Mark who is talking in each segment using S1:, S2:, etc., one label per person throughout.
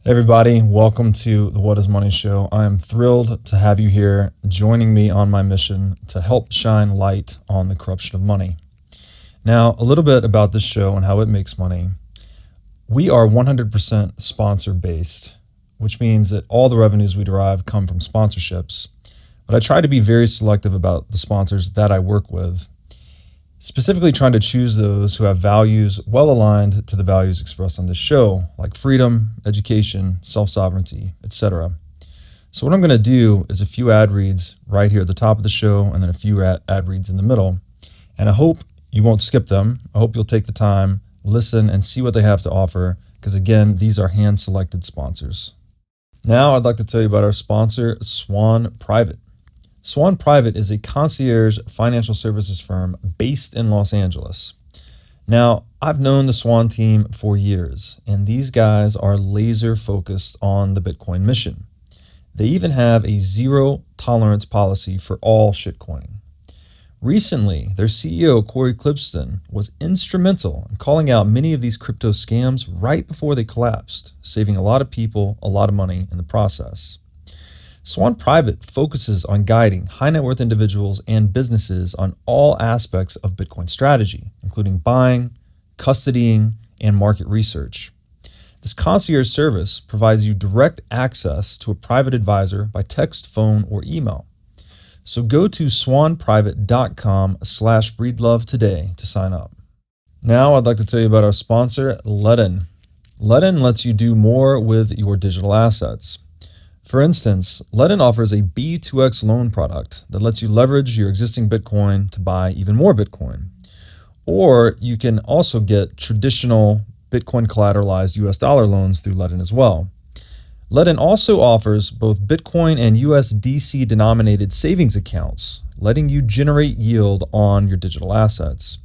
S1: Hey everybody, welcome to the What is Money Show. I am thrilled to have you here joining me on my mission to help shine light on the corruption of money. Now, a little bit about this show and how it makes money. We are 100% sponsor based, which means that all the revenues we derive come from sponsorships. But I try to be very selective about the sponsors that I work with, specifically trying to choose those who have values well aligned to the values expressed on this show, like freedom, education, self-sovereignty, etc. So what I'm going to do is a few ad reads right here at the top of the show and then a few ad reads in the middle. And I hope you won't skip them. I hope you'll take the time, listen, and see what they have to offer, because again, these are hand-selected sponsors. Now I'd like to tell you about our sponsor, Swan Private. Swan Private is a concierge financial services firm based in Los Angeles. Now, I've known the Swan team for years, and these guys are laser focused on the Bitcoin mission. They even have a zero tolerance policy for all shitcoining. Recently, their CEO, Corey Clipston, was instrumental in calling out many of these crypto scams right before they collapsed, saving a lot of people a lot of money in the process. Swan Private focuses on guiding high net worth individuals and businesses on all aspects of Bitcoin strategy, including buying, custodying, and market research. This concierge service provides you direct access to a private advisor by text, phone, or email. So go to swanprivate.com/breedlove today to sign up. Now I'd like to tell you about our sponsor, Ledn. Ledn lets you do more with your digital assets. For instance, Ledn offers a B2X loan product that lets you leverage your existing Bitcoin to buy even more Bitcoin. Or you can also get traditional Bitcoin collateralized US dollar loans through Ledn as well. Ledn also offers both Bitcoin and USDC denominated savings accounts, letting you generate yield on your digital assets.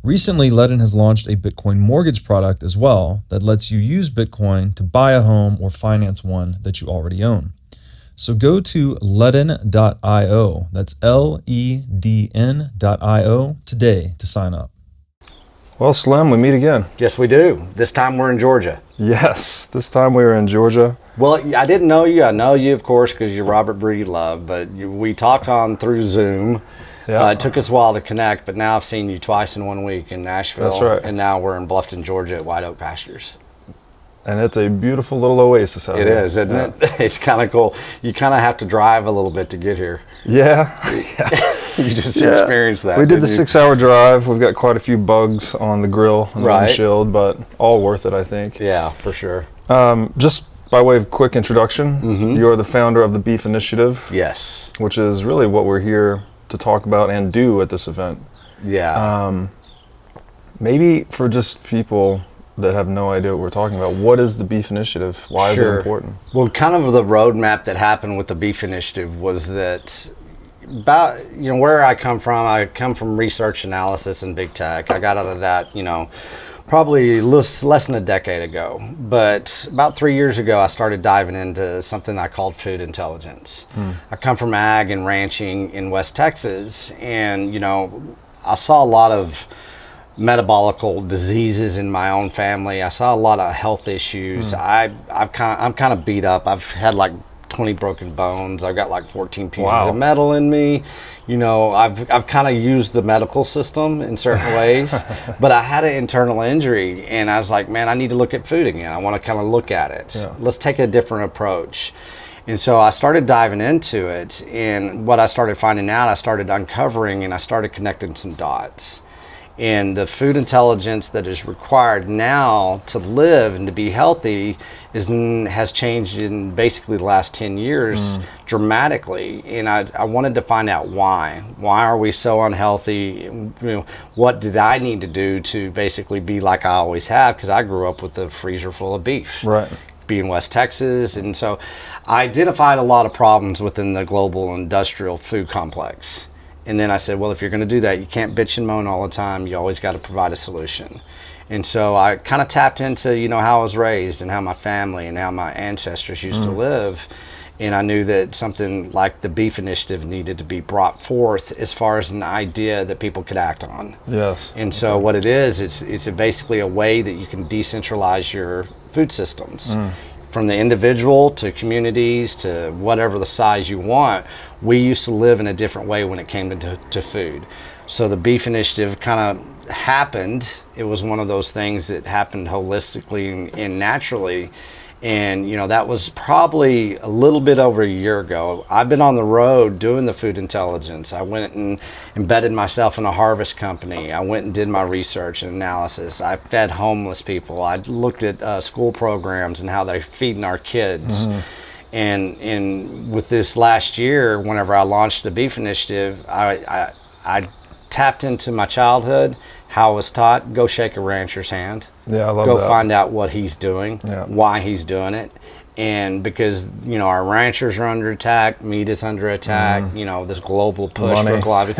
S1: Recently, Ledn has launched a Bitcoin mortgage product as well that lets you use Bitcoin to buy a home or finance one that you already own. So go to ledn.io, that's LEDN.io today to sign up. Well, Slim, we meet again.
S2: Yes, we do. This time we're in Georgia.
S1: Yes, this time we are in Georgia.
S2: Well, I didn't know you. I know you, of course, because you're Robert Breedlove, but we talked on through Zoom. Yeah. It took us a while to connect, but now I've seen you twice in 1 week in Nashville.
S1: That's right.
S2: And now we're in Bluffton, Georgia at White Oak Pastures.
S1: And it's a beautiful little oasis out there.
S2: It is, isn't it? It's kind of cool. You kind of have to drive a little bit to get here.
S1: Yeah.
S2: You just experienced that.
S1: We did the 6-hour drive. We've got quite a few bugs on the grill and the windshield, but all worth it, I think.
S2: Yeah, for sure.
S1: Just by way of quick introduction, you're the founder of the Beef Initiative.
S2: Yes.
S1: Which is really what we're here to talk about and do at this event.
S2: Yeah.
S1: Maybe for just people that have no idea what we're talking about, what is the Beef Initiative? Why is it important?
S2: Well, kind of the roadmap that happened with the Beef Initiative was that about, where I come from research analysis and big tech. I got out of that, probably less than a decade ago. But about 3 years ago, I started diving into something I called food intelligence. I come from ag and ranching in West Texas, and, I saw a lot of metabolical diseases in my own family. I saw a lot of health issues. I'm kind of beat up. I've had like 20 broken bones. I've got like 14 pieces of metal in me. I've kind of used the medical system in certain ways, but I had an internal injury, and I was like, man, I need to look at food again. I want to kind of look at it. Yeah. Let's take a different approach. And so I started diving into it, and what I started finding out, I started uncovering, and I started connecting some dots. And the food intelligence that is required now to live and to be healthy has changed in basically the last 10 years dramatically. And I wanted to find out why. Why are we so unhealthy? What did I need to do to basically be like I always have? Because I grew up with a freezer full of beef. Right. Being West Texas. And so I identified a lot of problems within the global industrial food complex. And then I said, well, if you're going to do that, you can't bitch and moan all the time. You always got to provide a solution. And so I kind of tapped into, how I was raised and how my family and how my ancestors used to live. And I knew that something like the Beef Initiative needed to be brought forth as far as an idea that people could act on. Yes. And so what it is, it's basically a way that you can decentralize your food systems. from the individual to communities to whatever the size you want. We used to live in a different way when it came to food. So the beef initiative kind of happened. It was one of those things that happened holistically and naturally. And, you know, that was probably a little bit over a year ago. I've been on the road doing the food intelligence. I went and embedded myself in a harvest company. I went and did my research and analysis. I fed homeless people. I looked at school programs and how they're feeding our kids. And with this last year, whenever I launched the beef initiative, I tapped into my childhood, how I was taught. Go shake a rancher's hand.
S1: Yeah, I love
S2: Go
S1: that.
S2: find out what he's doing,
S1: Yeah.
S2: why he's doing it. And because, you know, our ranchers are under attack, meat is under attack, you know, this global push
S1: Money.
S2: for global,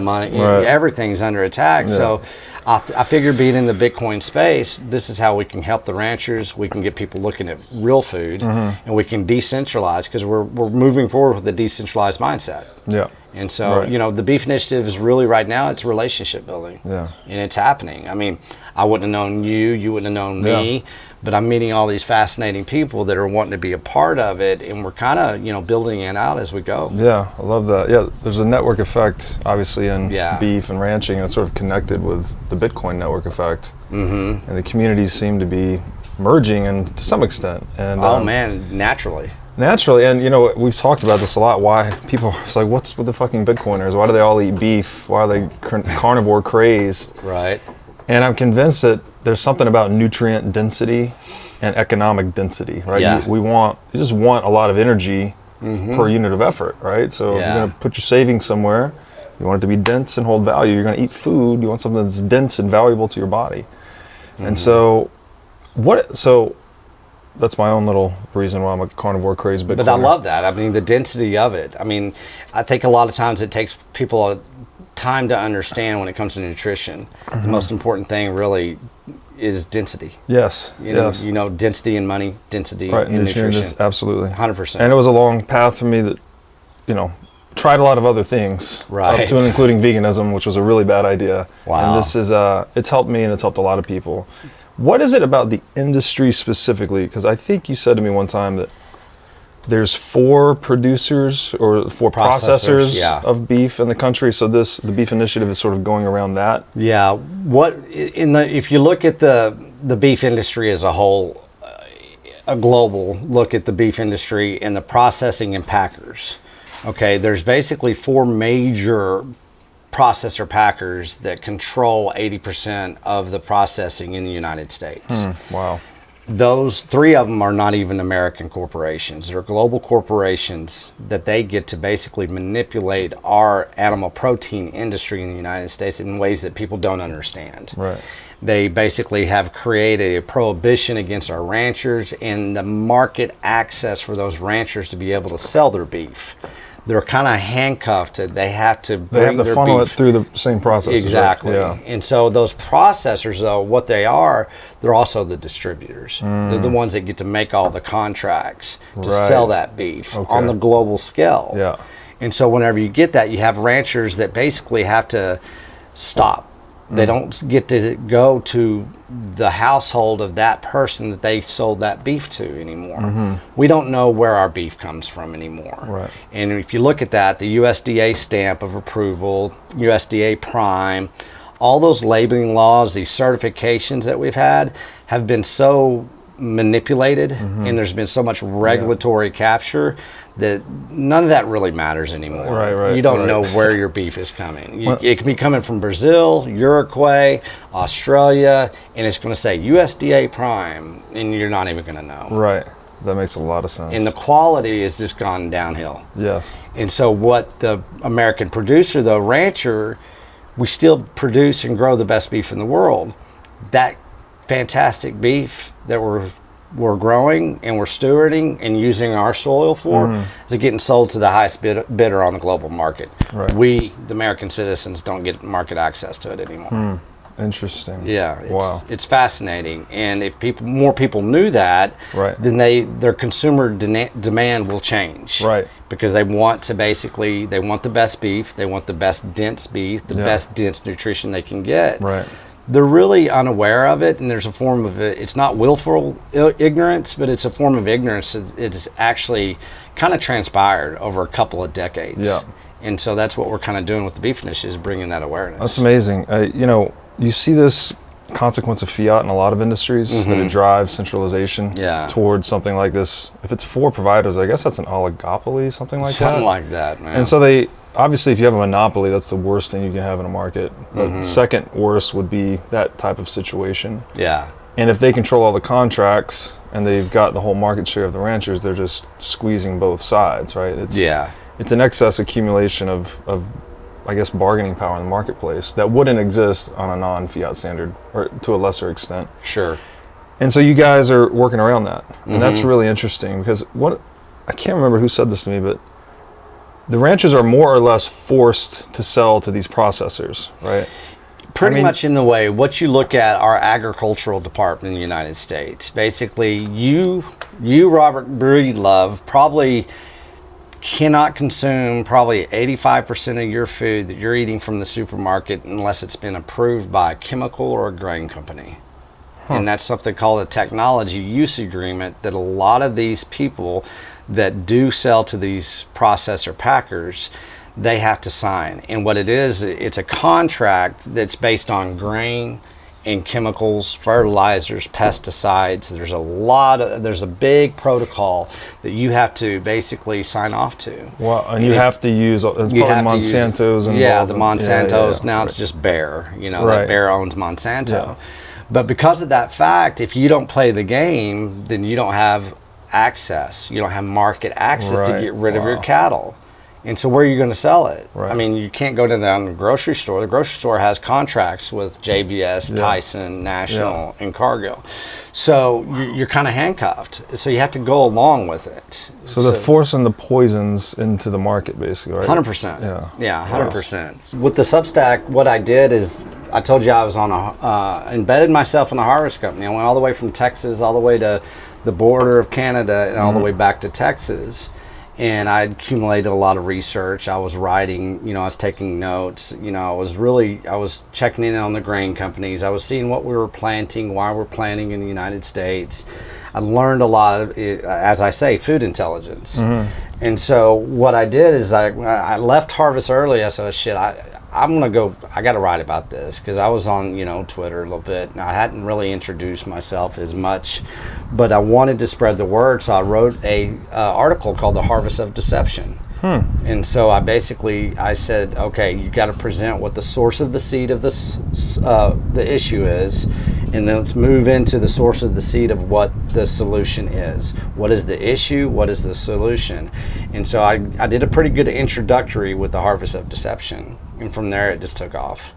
S2: money,
S1: Right.
S2: everything's under attack.
S1: Yeah.
S2: So I figured, being in the Bitcoin space, this is how we can help the ranchers. We can get people looking at real food, and we can decentralize, because we're moving forward with a decentralized mindset.
S1: Yeah.
S2: And so,
S1: Right.
S2: you know, the beef initiative is really, right now, it's relationship building.
S1: Yeah.
S2: And it's happening. I mean, I wouldn't have known you, you wouldn't have known me, but I'm meeting all these fascinating people that are wanting to be a part of it, and we're kind of, you know, building it out as we go.
S1: Yeah, I love that. Yeah, there's a network effect, obviously, in beef and ranching, and it's sort of connected with the Bitcoin network effect. And the communities seem to be merging, and to some extent. And
S2: Naturally.
S1: Naturally, and you know, we've talked about this a lot. Why people, it's like, what's with the fucking Bitcoiners? Why do they all eat beef? Why are they carnivore crazed?
S2: Right.
S1: And I'm convinced that there's something about nutrient density and economic density, right?
S2: Yeah.
S1: You just want a lot of energy per unit of effort, right? So if you're going to put your savings somewhere, you want it to be dense and hold value. You're going to eat food, you want something that's dense and valuable to your body. And so that's my own little reason why I'm a carnivore crazed Bitcoiner.
S2: But I love that. I mean, the density of it. I mean, I think a lot of times it takes people a time to understand when it comes to nutrition. The most important thing really is density.
S1: Yes.
S2: You know, density in money, density in nutrition.
S1: Absolutely.
S2: 100%.
S1: And it was a long path for me that, you know, tried a lot of other things.
S2: Right.
S1: Up to and including veganism, which was a really bad idea.
S2: Wow.
S1: And this is, it's helped me and it's helped a lot of people. What is it about the industry specifically? Because I think you said to me one time that there's 4 producers or 4 processors of beef in the country. So the beef initiative is sort of going around that.
S2: Yeah. If you look at the beef industry as a whole, a global look at the beef industry and the processing and packers. Okay, there's basically 4 major processor packers that control 80% of the processing in the United States.
S1: Wow.
S2: Those 3 of them are not even American corporations. They're global corporations that they get to basically manipulate our animal protein industry in the United States in ways that people don't understand.
S1: Right.
S2: They basically have created a prohibition against our ranchers and the market access for those ranchers to be able to sell their beef. They're kind of handcuffed. They have to
S1: funnel it through the same process.
S2: Exactly.
S1: Right? Yeah.
S2: And so those processors, though, what they are, they're also the distributors. They're the ones that get to make all the contracts to sell that beef on the global scale.
S1: Yeah.
S2: And so whenever you get that, you have ranchers that basically have to stop. They don't get to go to the household of that person that they sold that beef to anymore. We don't know where our beef comes from anymore.
S1: Right.
S2: And if you look at that, the USDA stamp of approval, USDA Prime, all those labeling laws, these certifications that we've had have been so manipulated, and there's been so much regulatory capture that none of that really matters anymore.
S1: Right,
S2: you don't know where your beef is coming. It can be coming from Brazil, Uruguay, Australia, and it's going to say USDA Prime, and you're not even going to know.
S1: Right. That makes a lot of sense.
S2: And the quality has just gone downhill.
S1: Yes.
S2: And so what the American producer, the rancher, we still produce and grow the best beef in the world. That fantastic beef that we're growing and we're stewarding and using our soil for is getting sold to the highest bidder on the global market.
S1: Right.
S2: We, the American citizens, don't get market access to it anymore.
S1: Interesting.
S2: Yeah, it's
S1: Wow.
S2: fascinating. And if more people knew that, then their consumer demand will change.
S1: Right.
S2: Because they want the best beef, they want the best dense beef, the best dense nutrition they can get.
S1: Right.
S2: they're really unaware of it, and there's a form of it. It's not willful ignorance, but it's a form of ignorance. It's actually kind of transpired over a couple of decades.
S1: Yeah.
S2: And so that's what we're kind of doing with the beef initiative, is bringing that awareness.
S1: That's amazing. You see this consequence of fiat in a lot of industries, that it drives centralization towards something like this. If it's 4 providers, I guess that's an oligopoly, something like that.
S2: Something like that, man.
S1: And so obviously, if you have a monopoly, that's the worst thing you can have in a market. The second worst would be that type of situation.
S2: Yeah.
S1: And if they control all the contracts and they've got the whole market share of the ranchers, they're just squeezing both sides, right? It's an excess accumulation of I guess, bargaining power in the marketplace that wouldn't exist on a non-fiat standard, or to a lesser extent.
S2: Sure.
S1: And so you guys are working around that. And that's really interesting, because I can't remember who said this to me, but the ranchers are more or less forced to sell to these processors, right?
S2: Pretty much in the way, what you look at our agricultural department in the United States, basically you Robert Breedlove, probably cannot consume probably 85% of your food that you're eating from the supermarket unless it's been approved by a chemical or a grain company. And that's something called a technology use agreement that a lot of these people that do sell to these processor packers, they have to sign. And what it is, it's a contract that's based on grain and chemicals, fertilizers, pesticides. There's a big protocol that you have to basically sign off to.
S1: Well, and you have to use, it's probably Monsanto's.
S2: The Monsanto's. Now it's just Bayer, that Bayer owns Monsanto.
S1: Yeah.
S2: But because of that fact, if you don't play the game, then you don't have access. You don't have market access to get rid of your cattle. And so where are you going to sell it?
S1: Right.
S2: I mean, you can't go to the grocery store. The grocery store has contracts with JBS, Tyson, National, and Cargill. So you're kind of handcuffed. So you have to go along with it.
S1: So they're forcing the poisons into the market, basically, right?
S2: 100%. Yeah, 100%. With the Substack, what I did is, I told you I was on embedded myself in a harvest company. I went all the way from Texas, all the way to the border of Canada, and all the way back to Texas. And I accumulated a lot of research. I was writing, I was taking notes. I was checking in on the grain companies. I was seeing what we were planting, why we're planting in the United States. I learned a lot of, as I say, food intelligence. And so what I did is I left harvest early. I said, oh, shit, I'm going to go, I got to write about this, because I was on, Twitter a little bit, and I hadn't really introduced myself as much, but I wanted to spread the word, so I wrote a article called The Harvest of Deception. And so I said, okay, you got to present what the source of the seed of the issue is, and then let's move into the source of the seed of what the solution is. What is the issue? What is the solution? And so I did a pretty good introductory with The Harvest of Deception. And from there, it just took off.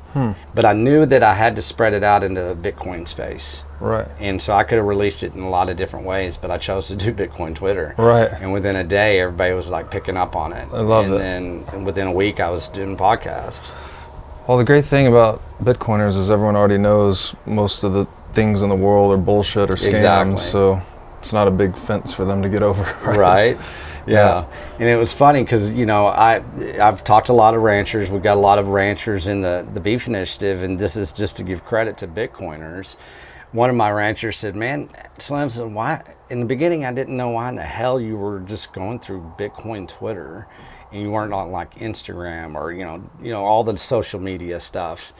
S2: But I knew that I had to spread it out into the Bitcoin space.
S1: Right.
S2: And so I could have released it in a lot of different ways, but I chose to do Bitcoin Twitter.
S1: Right.
S2: And within a day, everybody was like picking up on it.
S1: I love it.
S2: And then within a week, I was doing podcasts.
S1: Well, the great thing about Bitcoiners is everyone already knows most of the things in the world are bullshit or scams.
S2: Exactly.
S1: So it's not a big fence for them to get over.
S2: Right. Yeah. And it was funny because, I've talked to a lot of ranchers. We've got a lot of ranchers in the beef initiative, and this is just to give credit to Bitcoiners. One of my ranchers said, man, Slim said, why? In the beginning, I didn't know why in the hell you were just going through Bitcoin Twitter and you weren't on like Instagram or, all the social media stuff.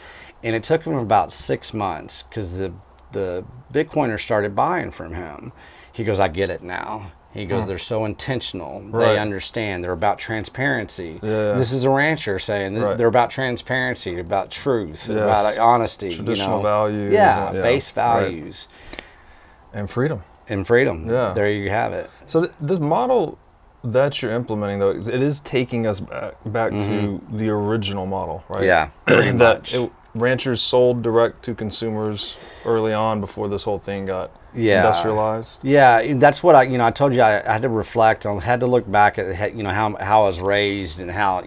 S2: And it took him about 6 months because the Bitcoiners started buying from him. He goes, I get it now. He goes, they're so intentional. Right. They understand. They're about transparency. Yeah. This is a rancher saying they're about transparency, about truth, about honesty.
S1: Traditional values.
S2: Yeah, base values.
S1: Right. And freedom.
S2: Yeah. There you have it.
S1: So this model that you're implementing, though, it is taking us back to the original model, right? Yeah,
S2: pretty much.
S1: Ranchers sold direct to consumers early on before this whole thing got industrialized.
S2: Yeah, that's what I told you. I had to reflect on, had to look back at how I was raised and how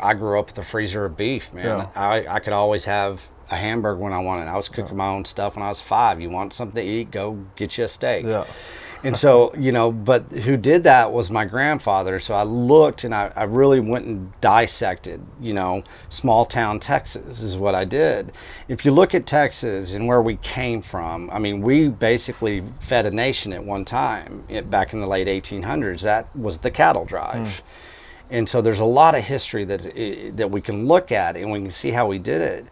S2: I grew up with a freezer of beef. Man, yeah. I could always have a hamburger when I wanted. I was cooking my own stuff when I was 5. You want something to eat? Go get you a steak. Yeah. And so, but who did that was my grandfather. So I looked and I really went and dissected, small town Texas is what I did. If you look at Texas and where we came from, I mean, we basically fed a nation at one time back in the late 1800s. That was the cattle drive. And so there's a lot of history that we can look at and we can see how we did it.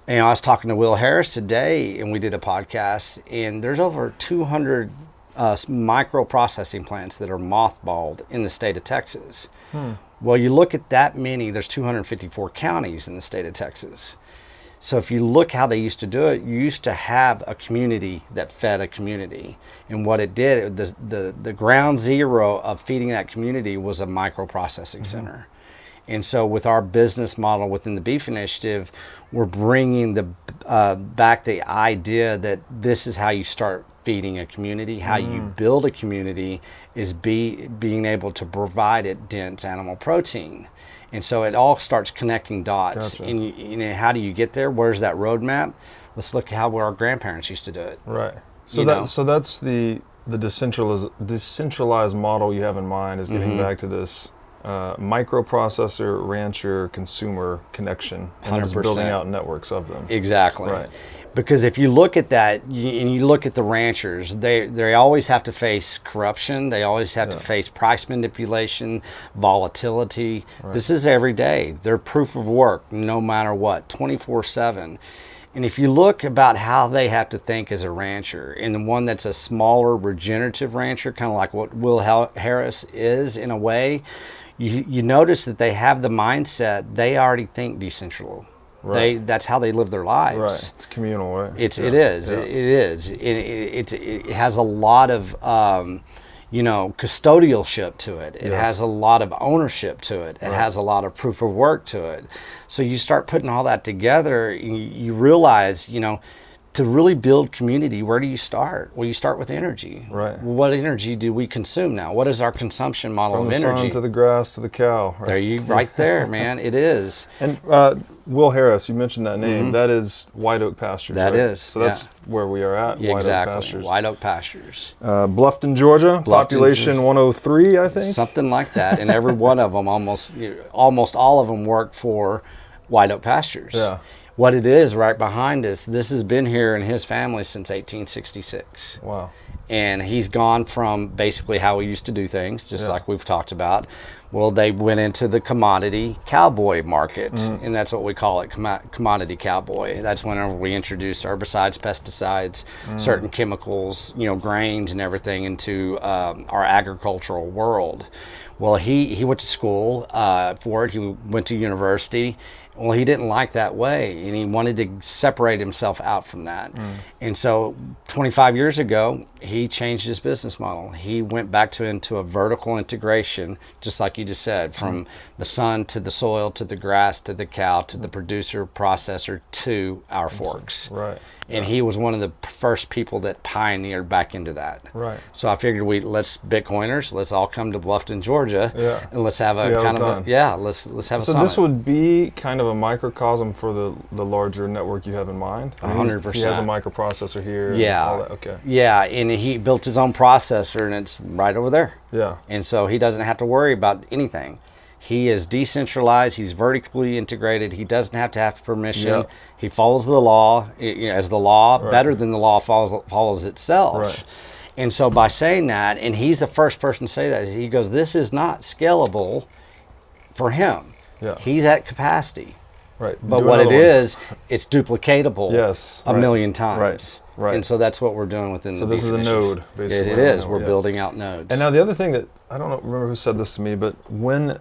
S2: And I was talking to Will Harris today and we did a podcast, and there's over 200 microprocessing plants that are mothballed in the state of Texas. Well, you look at that many, there's 254 counties in the state of Texas. So if you look how they used to do it, you used to have a community that fed a community. And what it did, the ground zero of feeding that community was a microprocessing center. And so with our business model within the Beef Initiative, we're bringing back the idea that this is how you start feeding a community. How you build a community is being able to provide it dense animal protein. And so it all starts connecting dots.
S1: Gotcha.
S2: And how do you get there? Where's that roadmap? Let's look at how our grandparents used to do it.
S1: Right. So that's the decentralized model you have in mind, is getting back to this microprocessor, rancher, consumer connection, and just building out networks of them.
S2: Exactly.
S1: Right.
S2: Because if you look at that, and you look at the ranchers, they always have to face corruption. They always have to face price manipulation, volatility. Right. This is every day. They're proof of work, no matter what, 24/7. And if you look about how they have to think as a rancher, and the one that's a smaller regenerative rancher, kind of like what Will Harris is in a way, you notice that they have the mindset, they already think decentral. Right. That's how they live their lives.
S1: Right. It's communal, right?
S2: It is. It has a lot of custodialship to it. It has a lot of ownership to it. It has a lot of proof of work to it. So you start putting all that together, you realize, to really build community, where do you start? Well, you start with energy.
S1: Right.
S2: What energy do we consume now? What is our consumption model of energy?
S1: From the sun to the grass to the cow. Right?
S2: Right there, man. It is.
S1: And Will Harris, you mentioned that name. That is White Oak Pastures.
S2: That
S1: right?
S2: is.
S1: So that's where we are at.
S2: Yeah,
S1: White
S2: exactly.
S1: Oak Pastures.
S2: White Oak Pastures.
S1: Bluffton, Georgia. Population 103, I think.
S2: Something like that. And every one of them, almost all of them, work for White Oak Pastures.
S1: Yeah.
S2: What it is right behind us, this has been here in his family since 1866.
S1: Wow.
S2: And he's gone from basically how we used to do things, just like we've talked about. Well, they went into the commodity cowboy market, and that's what we call it, commodity cowboy. That's whenever we introduced herbicides, pesticides, certain chemicals, grains and everything into our agricultural world. Well, he went to school for it. He went to university. Well, he didn't like that way, and he wanted to separate himself out from that. And so 25 years ago, he changed his business model. He went back into a vertical integration, just like you just said, from the sun to the soil to the grass to the cow to the producer, processor to our forks.
S1: Right.
S2: And he was one of the first people that pioneered back into that.
S1: Right.
S2: So I figured let's Bitcoiners, let's all come to Bluffton, Georgia, and let's have let's have a
S1: So
S2: summit.
S1: this would be kind of a microcosm for the larger network you have in mind.
S2: 100%.
S1: He has a microprocessor here.
S2: Yeah.
S1: And all that. Okay.
S2: Yeah, and he built his own processor, and it's right over there.
S1: Yeah.
S2: And so he doesn't have to worry about anything. He is decentralized. He's vertically integrated. He doesn't have to have permission.
S1: Yep.
S2: He follows the law as the law, better than the law follows itself.
S1: Right.
S2: And so by saying that, and he's the first person to say that, he goes, this is not scalable for him.
S1: Yeah.
S2: He's at capacity.
S1: Right.
S2: But what it is, it's duplicatable a million times.
S1: Right.
S2: And so that's what we're doing within the
S1: So this is a node, basically.
S2: It is. We're building out nodes.
S1: And now the other thing that, I don't remember who said this to me, but when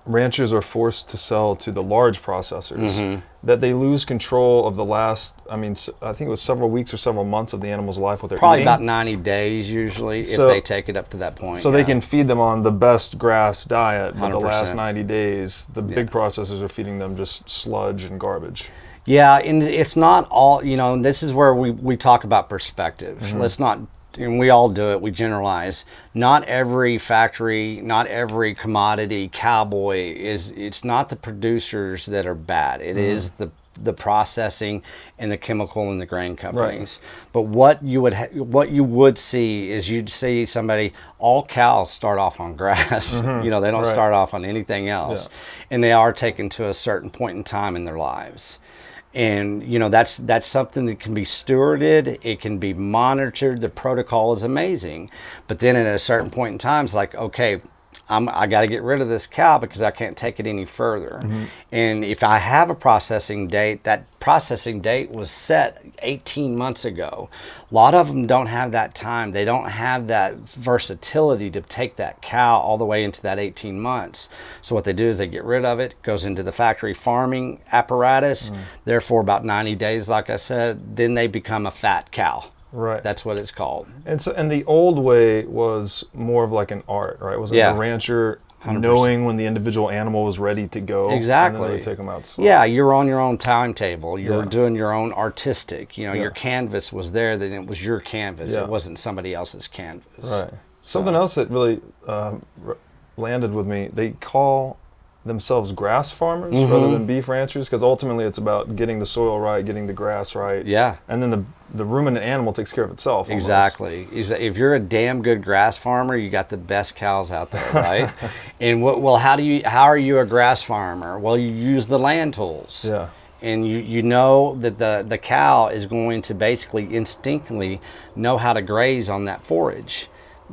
S1: ranchers are forced to sell to the large processors, that they lose control of the last, I think it was several weeks or several months of the animal's life with their
S2: Probably
S1: eating.
S2: about 90 days usually, if they take it up to that point.
S1: So they can feed them on the best grass diet, but the
S2: 100%.
S1: last 90 days, the big processors are feeding them just sludge and garbage.
S2: Yeah, and it's not all, this is where we talk about perspective. Let's not, and we all do it, we generalize. Not every factory, not every commodity cowboy it's not the producers that are bad. It is the the processing and the chemical and the grain companies. Right. But what you would see is you'd see somebody, all cows start off on grass. Mm-hmm. They don't start off on anything else. Yeah. And they are taken to a certain point in time in their lives. And, that's something that can be stewarded. It can be monitored. The protocol is amazing. But then at a certain point in time, it's like, okay, I got to get rid of this cow because I can't take it any further. Mm-hmm. And if I have a processing date, that processing date was set 18 months ago. A lot of them don't have that time. They don't have that versatility to take that cow all the way into that 18 months. So what they do is they get rid of it, goes into the factory farming apparatus. Therefore, about 90 days, like I said, then they become a fat cow.
S1: Right.
S2: That's what it's called.
S1: And the old way was more of like an art, right? Was it the rancher 100%. Knowing when the individual animal was ready to go?
S2: Exactly.
S1: And then they take them out to slow.
S2: Yeah, you're on your own timetable. You're doing your own artistic. Your canvas was there, then it was your canvas. It wasn't somebody else's canvas.
S1: Right. Something else that really landed with me, they call themselves grass farmers rather than beef ranchers, because ultimately it's about getting the soil right, getting the grass right.
S2: Yeah.
S1: And then the ruminant animal takes care of itself. Almost.
S2: Exactly. If you're a damn good grass farmer, you got the best cows out there, right? And how are you a grass farmer? Well, you use the land tools.
S1: Yeah.
S2: And you know that the cow is going to basically instinctively know how to graze on that forage.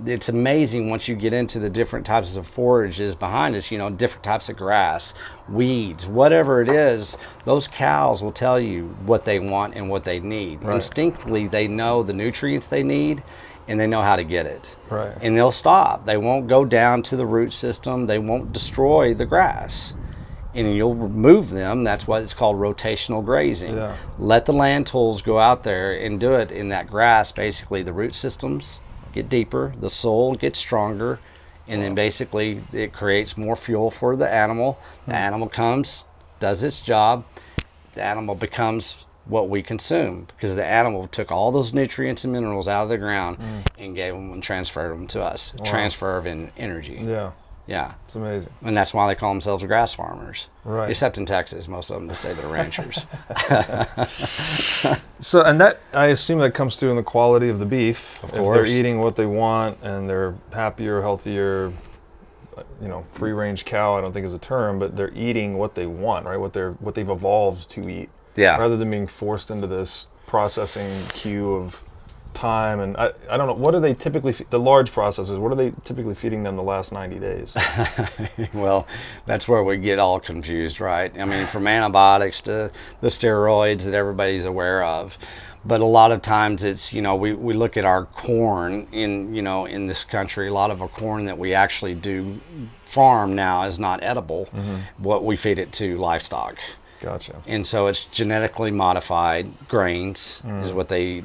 S2: It's amazing once you get into the different types of forages behind us, different types of grass, weeds, whatever it is, those cows will tell you what they want and what they need. Right. Instinctively, they know the nutrients they need and they know how to get it.
S1: Right.
S2: And they'll stop. They won't go down to the root system. They won't destroy the grass. And you'll remove them. That's what it's called, rotational grazing. Yeah. Let the land tools go out there and do it in that grass. Basically, the root systems get deeper, the soil gets stronger, and then basically it creates more fuel for the animal. The animal comes, does its job, the animal becomes what we consume, because the animal took all those nutrients and minerals out of the ground and gave them and transferred them to us. Wow. Transfer of energy. Yeah.
S1: It's amazing.
S2: And that's why they call themselves grass farmers.
S1: Right.
S2: Except in Texas, most of them just say they're ranchers.
S1: So, and that, I assume that comes through in the quality of the beef.
S2: Of
S1: course. If they're eating what they want and they're happier, healthier, free range cow, I don't think is a term, but they're eating what they want, right? What they've evolved to eat.
S2: Yeah.
S1: Rather than being forced into this processing queue of time. And I don't know, what are they typically, the large processors, what are they typically feeding them the last 90 days?
S2: Well, that's where we get all confused, right? I mean, from antibiotics to the steroids that everybody's aware of. But a lot of times it's, we look at our corn in this country, a lot of our corn that we actually do farm now is not edible. What we feed it to livestock.
S1: Gotcha.
S2: And so it's genetically modified grains is what they,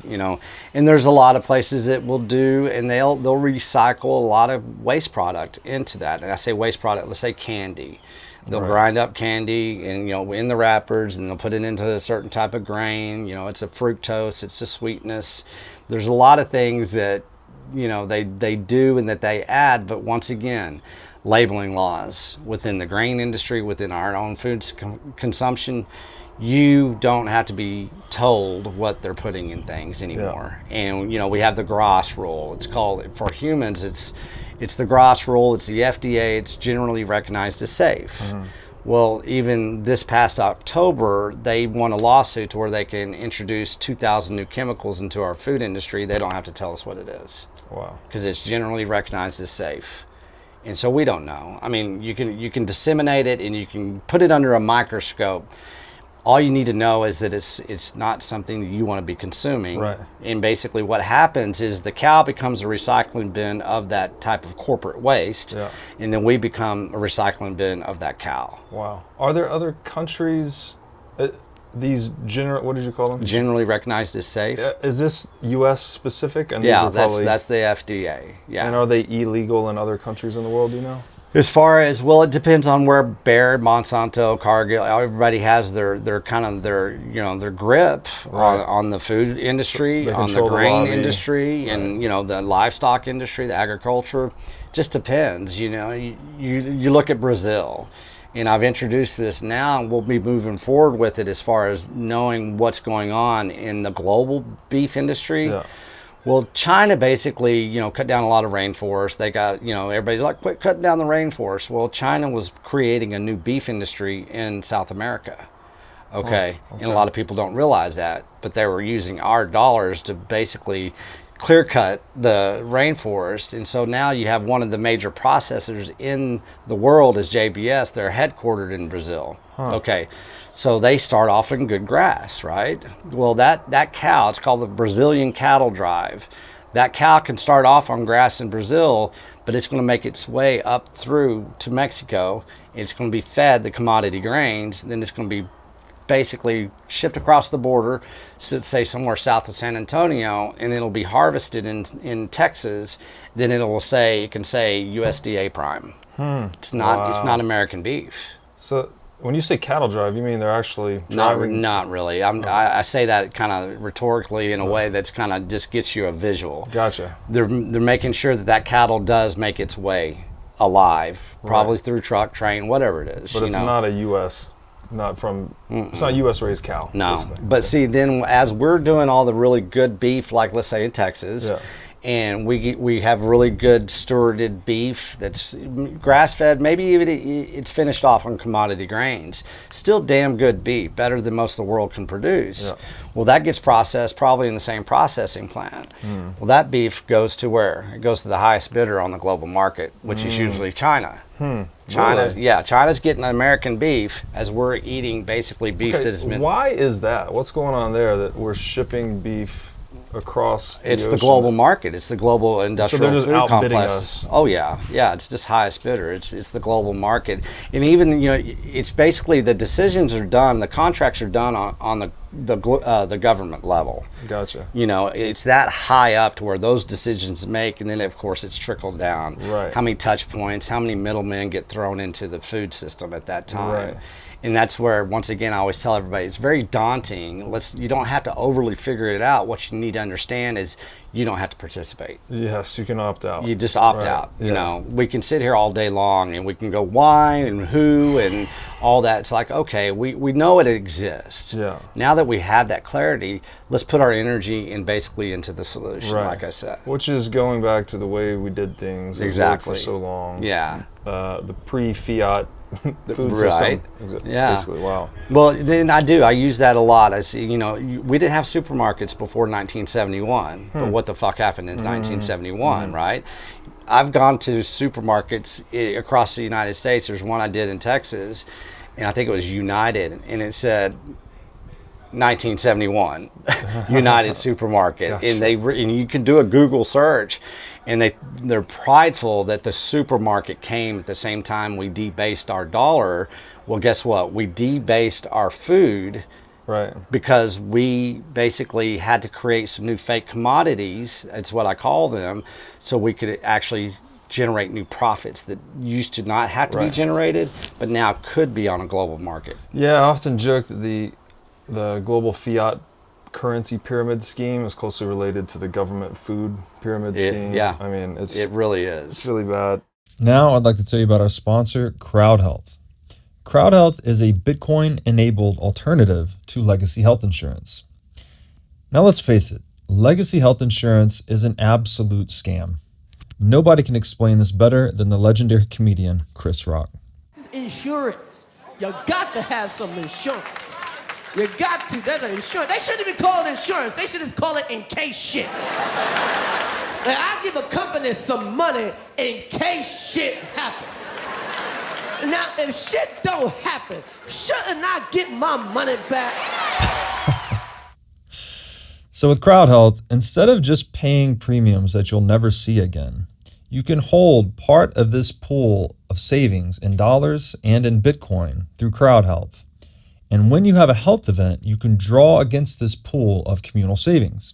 S2: and there's a lot of places that will do, and they'll recycle a lot of waste product into that. And I say waste product, let's say candy. They'll grind up candy and, in the wrappers, and they'll put it into a certain type of grain. It's a fructose, it's a sweetness. There's a lot of things that, they do and that they add, but once again, labeling laws within the grain industry, within our own food consumption, you don't have to be told what they're putting in things anymore. Yeah. And we have the Gross rule. It's called, for humans, it's the Gross rule. It's the FDA. It's generally recognized as safe. Well, even this past October, they won a lawsuit to where they can introduce 2,000 new chemicals into our food industry. They don't have to tell us what it is.
S1: Wow.
S2: Because it's generally recognized as safe. And so we don't know. I mean, you can disseminate it and you can put it under a microscope. All you need to know is that it's not something that you want to be consuming.
S1: Right.
S2: And basically what happens is the cow becomes a recycling bin of that type of corporate waste. Yeah. And then we become a recycling bin of that cow.
S1: Wow. Are there other countries, what did you call them?
S2: Generally recognized as safe.
S1: Is this U.S. specific? And
S2: yeah, that's the FDA. Yeah.
S1: And are they illegal in other countries in the world, do you know?
S2: As far as, well, it depends on where Bayer, Monsanto, Cargill, everybody has their kind of their grip on the food industry, on the grain industry, and the livestock industry, the agriculture. Just depends. You look at Brazil, And I've introduced this now, and we'll be moving forward with it as far as knowing what's going on in the global beef industry.
S1: Yeah.
S2: Well, China basically, cut down a lot of rainforest. They got, everybody's like, quit cutting down the rainforest. Well, China was creating a new beef industry in South America. Okay. And a lot of people don't realize that, but they were using our dollars to basically clear cut the rainforest. And so now you have one of the major processors in the world is JBS. They're headquartered in Brazil. Okay. So they start off in good grass, right? Well, that cow, it's called the Brazilian cattle drive. That cow can start off on grass in Brazil, but it's going to make its way up through to Mexico. It's going to be fed the commodity grains. Then it's going to be basically shipped across the border, say somewhere south of San Antonio, and it'll be harvested in Texas. Then it can say USDA prime. It's not American beef.
S1: So when you say cattle drive, you mean they're actually driving?
S2: Not really. I say that kind of rhetorically in a way that's kind of just gets you a visual.
S1: Gotcha.
S2: They're making sure that cattle does make its way alive, probably through truck, train, whatever it is.
S1: But it's not a U.S. It's not a U.S. raised cow.
S2: No,
S1: basically.
S2: but see, then as we're doing all the really good beef, like let's say in Texas, and we have really good stewarded beef that's grass fed, maybe even it's finished off on commodity grains, still damn good beef, better than most of the world can produce. Well, that gets processed probably in the same processing plant. Well, that beef goes to where? It goes to the highest bidder on the global market, which is usually China. China's getting American beef as we're eating basically beef that has been.
S1: Why is that? What's going on there that we're shipping beef across the
S2: It's
S1: ocean?
S2: the global market. It's the global industrial
S1: so they're just
S2: food
S1: outbidding
S2: complex.
S1: us.
S2: Oh yeah, it's just highest bidder. It's the global market, and even it's basically the decisions are done, the contracts are done on the government level.
S1: Gotcha.
S2: It's that high up to where those decisions make, and then of course it's trickled down.
S1: Right.
S2: How many touch points? How many middlemen get thrown into the food system at that time?
S1: Right.
S2: And that's where, once again, I always tell everybody, it's very daunting. You don't have to overly figure it out. What you need to understand is you don't have to participate.
S1: Yes, you can opt out.
S2: You just opt out. We can sit here all day long and we can go why and who and all that. It's like, okay, we know it exists.
S1: Yeah.
S2: Now that we have that clarity, let's put our energy basically into the solution, like I said.
S1: Which is going back to the way we did things
S2: exactly
S1: for so long.
S2: Yeah.
S1: The pre-fiat food system. Basically, wow.
S2: Well, then I use that a lot. I see, we didn't have supermarkets before 1971, but what the fuck happened in 1971, right? I've gone to supermarkets across the United States. There's one I did in Texas, and I think it was United, and it said 1971 United Supermarket, and and you can do a Google search, and they're prideful that the supermarket came at the same time we debased our dollar. Well, guess what? We debased our food,
S1: right? Because
S2: we basically had to create some new fake commodities. That's what I call them, so we could actually generate new profits that used to not have to be generated, but now could be on a global market.
S1: Yeah, I often joke that the global fiat currency pyramid scheme is closely related to the government food pyramid scheme.
S2: Yeah.
S1: I mean,
S2: it really is.
S1: It's really bad.
S3: Now I'd like to tell you about our sponsor, CrowdHealth. CrowdHealth is a Bitcoin-enabled alternative to legacy health insurance. Now let's face it, legacy health insurance is an absolute scam. Nobody can explain this better than the legendary comedian Chris Rock.
S4: Insurance. You got to have some insurance. You got to. There's an insurance. They shouldn't even call it insurance. They should just call it in case shit. Like, I give a company some money in case shit happens. Now, if shit don't happen, shouldn't I get my money back?
S3: So with CrowdHealth, instead of just paying premiums that you'll never see again, you can hold part of this pool of savings in dollars and in Bitcoin through CrowdHealth. And when you have a health event, you can draw against this pool of communal savings.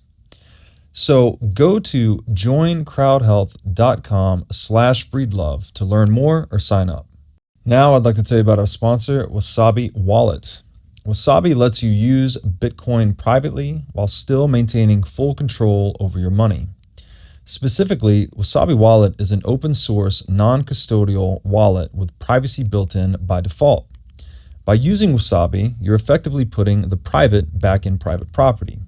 S3: So go to joincrowdhealth.com/breedlove to learn more or sign up. Now I'd like to tell you about our sponsor, Wasabi Wallet. Wasabi lets you use Bitcoin privately while still maintaining full control over your money. Specifically, Wasabi Wallet is an open source, non-custodial wallet with privacy built in by default. By using Wasabi, you're effectively putting the private back in private property.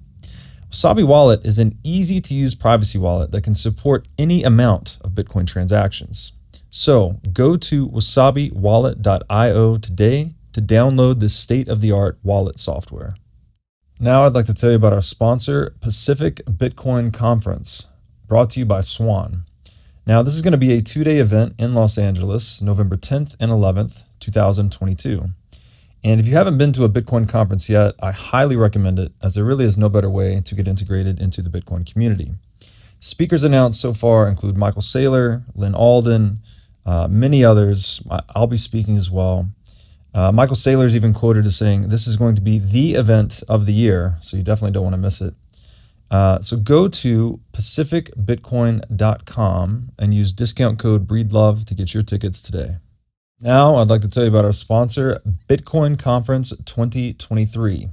S3: Wasabi Wallet is an easy-to-use privacy wallet that can support any amount of Bitcoin transactions. So go to wasabiwallet.io today to download this state-of-the-art wallet software. Now I'd like to tell you about our sponsor, Pacific Bitcoin Conference, brought to you by Swan. Now this is going to be a 2-day event in Los Angeles, November 10th and 11th, 2022. And if you haven't been to a Bitcoin conference yet, I highly recommend it, as there really is no better way to get integrated into the Bitcoin community. Speakers announced so far include Michael Saylor, Lynn Alden, many others. I'll be speaking as well. Michael Saylor is even quoted as saying, "This is going to be the event of the year, so you definitely don't want to miss it." So go to pacificbitcoin.com and use discount code BREEDLOVE to get your tickets today. Now I'd like to tell you about our sponsor, Bitcoin Conference 2023.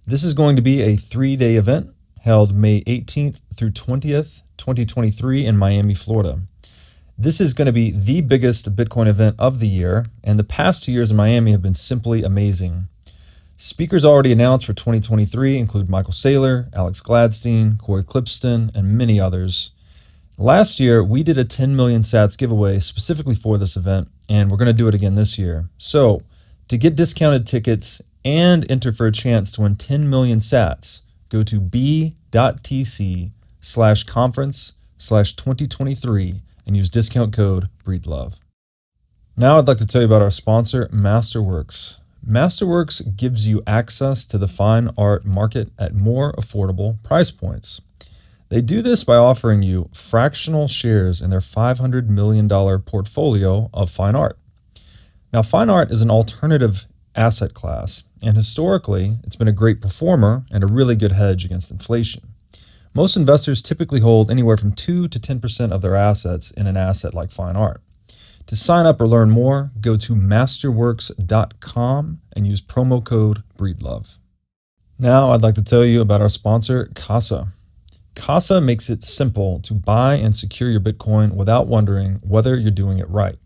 S3: This is going to be a 3-day event held May 18th through 20th, 2023 in Miami, Florida. This is going to be the biggest Bitcoin event of the year, and the past 2 years in Miami have been simply amazing. Speakers already announced for 2023 include Michael Saylor, Alex Gladstein, Corey Clipston, and many others. Last year, we did a 10 million sats giveaway specifically for this event, and we're going to do it again this year. So, to get discounted tickets and enter for a chance to win 10 million sats, go to b.tc/conference/2023 and use discount code BREEDLOVE. Now I'd like to tell you about our sponsor, Masterworks. Masterworks gives you access to the fine art market at more affordable price points. They do this by offering you fractional shares in their $500 million portfolio of fine art. Now, fine art is an alternative asset class, and historically, it's been a great performer and a really good hedge against inflation. Most investors typically hold anywhere from 2 to 10% of their assets in an asset like fine art. To sign up or learn more, go to masterworks.com and use promo code BREEDLOVE. Now, I'd like to tell you about our sponsor, Casa. Casa makes it simple to buy and secure your Bitcoin without wondering whether you're doing it right.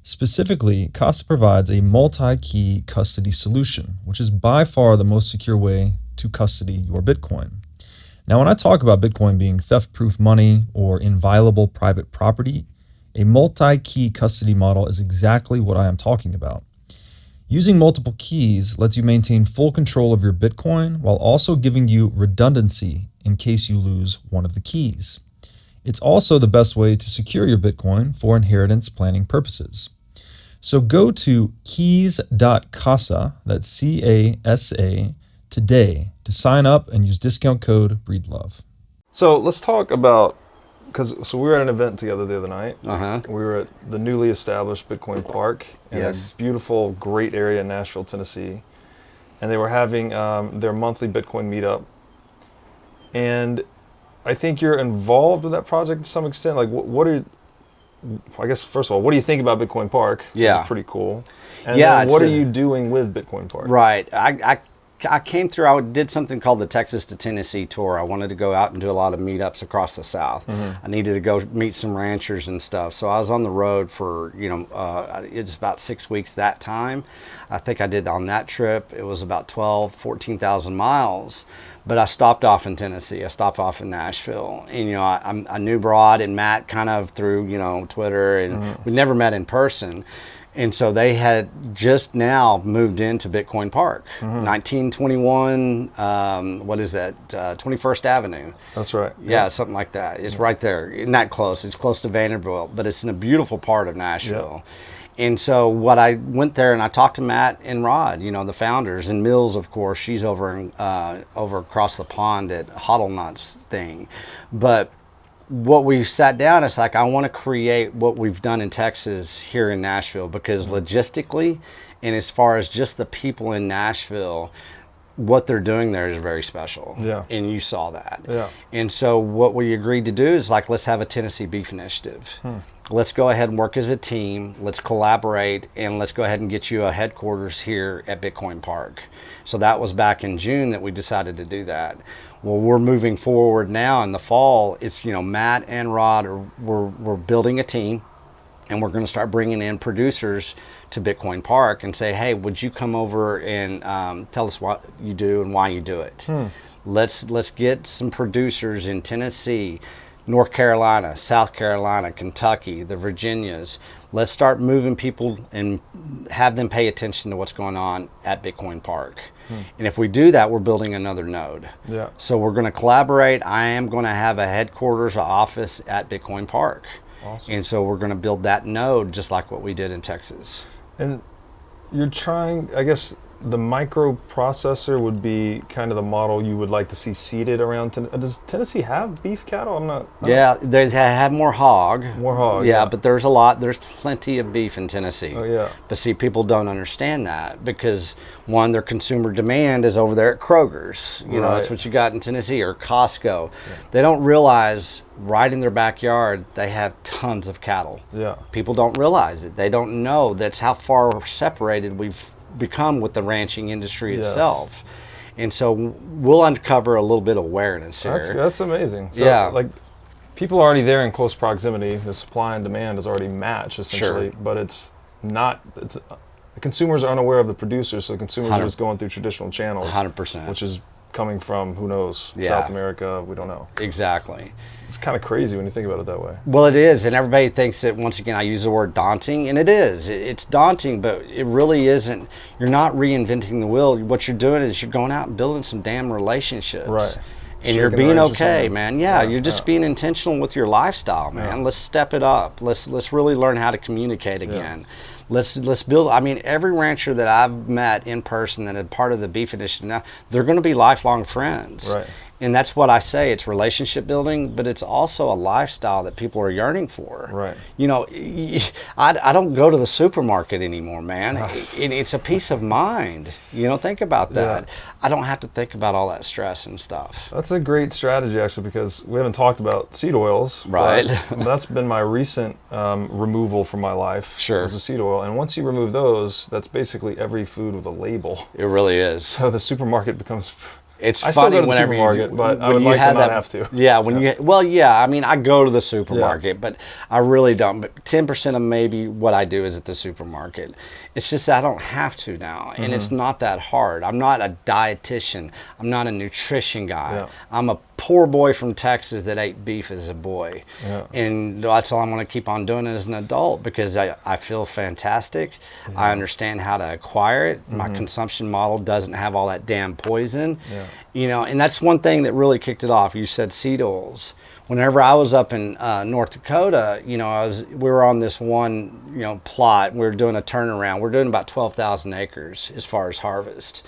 S3: Specifically, Casa provides a multi-key custody solution, which is by far the most secure way to custody your Bitcoin. Now, when I talk about Bitcoin being theft-proof money or inviolable private property, a multi-key custody model is exactly what I am talking about. Using multiple keys lets you maintain full control of your Bitcoin while also giving you redundancy in case you lose one of the keys. It's also the best way to secure your Bitcoin for inheritance planning purposes. So go to keys.casa, that's C-A-S-A, today to sign up and use discount code BREEDLOVE.
S1: So let's talk about, so we were at an event together the other night. We were at the newly established Bitcoin Park in a beautiful, great area in Nashville, Tennessee. And they were having their monthly Bitcoin meetup. And I think you're involved with that project to some extent. Like, I guess, first of all, what do you think about Bitcoin Park?
S2: Yeah.
S1: It's pretty cool. And then what are you doing with Bitcoin Park?
S2: Right. I came through, I did something called the Texas to Tennessee tour. I wanted to go out and do a lot of meetups across the South. I needed to go meet some ranchers and stuff. So I was on the road for, it's about 6 weeks that time. I think I did on that trip, it was about 14,000 miles. But I stopped off in Tennessee. I stopped off in Nashville. And, I knew Broad and Matt kind of through, Twitter, and we never met in person. And so they had just now moved into Bitcoin Park, 1921, what is that, 21st Avenue.
S1: That's right.
S2: Yeah, something like that. It's right there, not close. It's close to Vanderbilt, but it's in a beautiful part of Nashville. And so I went there and I talked to Matt and Rod, the founders, and Mills, of course, she's over across the pond at Hoddelnuts thing. But what we sat down, it's like, I want to create what we've done in Texas here in Nashville, because logistically, and as far as just the people in Nashville, what they're doing there is very special.
S1: Yeah.
S2: And you saw that.
S1: Yeah.
S2: And so what we agreed to do is let's have a Tennessee Beef Initiative. Let's go ahead and work as a team. Let's collaborate, and let's go ahead and get you a headquarters here at Bitcoin Park. So that was back in June that we decided to do that. Well, we're moving forward now in the fall. It's, Matt and Rod we're building a team, and we're going to start bringing in producers to Bitcoin Park and say, hey, would you come over and tell us what you do and why you do it? Let's get some producers in Tennessee, North Carolina, South Carolina, Kentucky, the Virginias. Let's start moving people and have them pay attention to what's going on at Bitcoin Park. And if we do that, we're building another node.
S3: Yeah.
S2: So we're going to collaborate. I am going to have a headquarters office at Bitcoin Park.
S3: Awesome.
S2: And so we're going to build that node just like what we did in Texas.
S3: And you're trying, I guess, the microprocessor would be kind of the model you would like to see seeded around. Does Tennessee have beef cattle?
S2: Yeah, they have more hog.
S3: More hog.
S2: Yeah, but there's plenty of beef in Tennessee.
S3: Oh, yeah.
S2: But see, people don't understand that because, one, their consumer demand is over there at Kroger's. That's what you got in Tennessee, or Costco. Yeah. They don't realize right in their backyard they have tons of cattle.
S3: Yeah.
S2: People don't realize it. They don't know that's how far separated we've become with the ranching industry itself. And so we'll uncover a little bit of awareness here.
S3: That's amazing. So,
S2: yeah.
S3: Like, people are already there in close proximity. The supply and demand is already matched, essentially.
S2: Sure.
S3: But it's not, the consumers are unaware of the producers, so the consumers are just going through traditional channels.
S2: 100%.
S3: Which is coming from, who knows,
S2: Yeah.
S3: South America, we don't know.
S2: Exactly.
S3: It's kind of crazy when you think about it that way.
S2: Well, it is, and everybody thinks that, once again, I use the word daunting, and it is. It's daunting, but it really isn't. You're not reinventing the wheel. What you're doing is you're going out and building some damn relationships.
S3: Right.
S2: And you're being okay, man. Yeah, you're just being intentional with your lifestyle, man.
S3: Yeah.
S2: Let's step it up. Let's really learn how to communicate again. Let's build. I mean, every rancher that I've met in person that is part of the Beef Initiative now, they're going to be lifelong friends.
S3: Right.
S2: And that's what I say. It's relationship building, but it's also a lifestyle that people are yearning for.
S3: Right.
S2: I don't go to the supermarket anymore, man. It's a peace of mind. Think about that.
S3: Yeah.
S2: I don't have to think about all that stress and stuff.
S3: That's a great strategy, actually, because we haven't talked about seed oils.
S2: Right.
S3: But that's been my recent removal from my life.
S2: Sure.
S3: Was the seed oil. And once you remove those, that's basically every food with a label.
S2: It really is.
S3: So the supermarket becomes...
S2: It's
S3: I
S2: funny
S3: still go to the
S2: whenever
S3: supermarket,
S2: you do,
S3: but I
S2: when
S3: would
S2: you
S3: like
S2: have
S3: to not have to.
S2: Yeah, I mean, I go to the supermarket, but I really don't. But 10% of maybe what I do is at the supermarket. It's just I don't have to now, and it's not that hard. I'm not a dietitian. I'm not a nutrition guy.
S3: Yeah.
S2: I'm a poor boy from Texas that ate beef as a boy.
S3: Yeah.
S2: And that's all I'm going to keep on doing as an adult because I feel fantastic.
S3: Yeah.
S2: I understand how to acquire it. My consumption model doesn't have all that damn poison.
S3: Yeah.
S2: And that's one thing that really kicked it off. You said seed oils. Whenever I was up in North Dakota, we were on this one, plot. We were doing a turnaround. We're doing about 12,000 acres as far as harvest.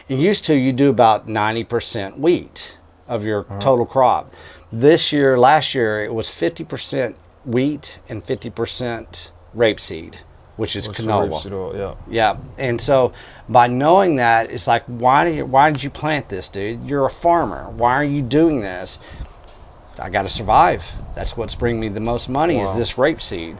S2: And you do about 90% wheat of your total crop. Last year, it was 50% wheat and 50% rapeseed, which is canola.
S3: Rapeseed oil, yeah.
S2: Yeah, and so by knowing that, it's like, why did you plant this, dude? You're a farmer. Why are you doing this? I got to survive. That's what's bringing me the most money.
S3: Wow.
S2: Is this rapeseed?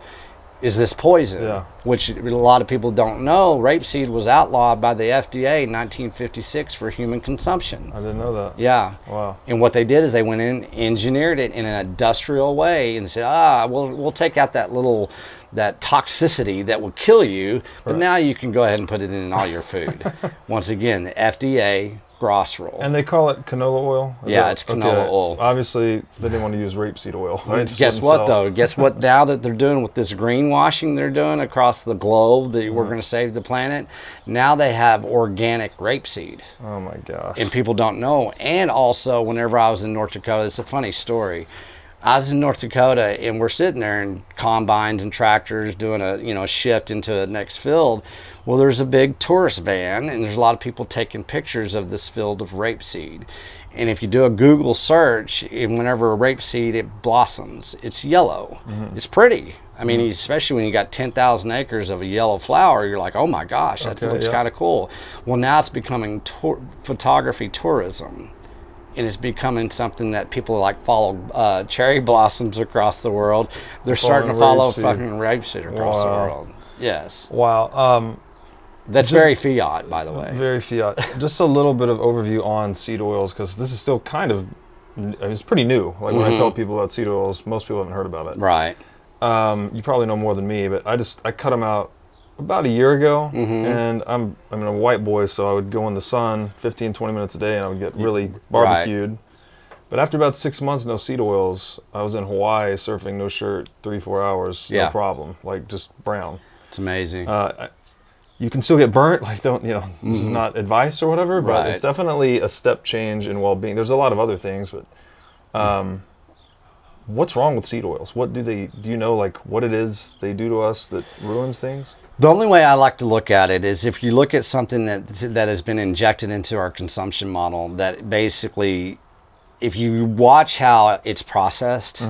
S2: Is this poison?
S3: Yeah.
S2: Which a lot of people don't know. Rapeseed was outlawed by the FDA in 1956 for human consumption.
S3: I didn't know that.
S2: Yeah.
S3: Wow.
S2: And what they did is they went in, engineered it in an industrial way, and said, we'll take out that toxicity that will kill you, but now you can go ahead and put it in all your food. Once again, the FDA Grassroots.
S3: And they call it canola oil?
S2: It's canola oil.
S3: Obviously, they didn't want to use rapeseed oil, right?
S2: Guess what, though? Guess what now that they're doing with this greenwashing they're doing across the globe that we're going to save the planet? Now they have organic rapeseed.
S3: Oh, my gosh.
S2: And people don't know. And also, whenever I was in North Dakota, it's a funny story. I was in North Dakota, and we're sitting there in combines and tractors doing a shift into the next field. Well, there's a big tourist van, and there's a lot of people taking pictures of this field of rapeseed. And if you do a Google search, and whenever a rapeseed, it blossoms. It's yellow. It's pretty. I mean, especially when you got 10,000 acres of a yellow flower, you're like, oh my gosh, that looks kind of cool. Well, now it's becoming photography tourism. And it's becoming something that people follow cherry blossoms across the world. They're starting to follow fucking rapeseed across the world. Yes.
S3: Wow.
S2: That's very fiat, by the way.
S3: Very fiat. Just a little bit of overview on seed oils, because this is still kind of, it's pretty new. Like when I tell people about seed oils, most people haven't heard about it.
S2: Right.
S3: You probably know more than me, but I cut them out about a year ago, and I'm a white boy, so I would go in the sun 15, 20 minutes a day, and I would get really barbecued. Right. But after about 6 months, no seed oils, I was in Hawaii surfing, no shirt, 3-4 hours, no problem, like just brown.
S2: It's amazing.
S3: You can still get burnt, like this is not advice or whatever, but it's definitely a step change in well-being. There's a lot of other things, but what's wrong with seed oils? What do you know, like what it is they do to us that ruins things?
S2: The only way I like to look at it is if you look at something that has been injected into our consumption model, that basically, if you watch how it's processed,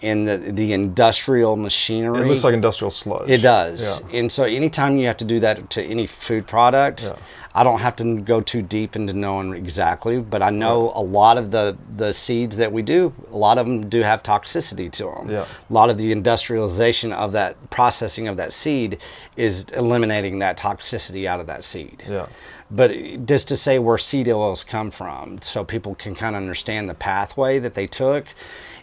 S2: in the industrial machinery.
S3: It looks like industrial sludge.
S2: It does. Yeah. And so anytime you have to do that to any food product, I don't have to go too deep into knowing exactly, but I know a lot of the seeds that we do, a lot of them do have toxicity to them. Yeah. A lot of the industrialization of that processing of that seed is eliminating that toxicity out of that seed. Yeah. But just to say where seed oils come from, so people can kind of understand the pathway that they took.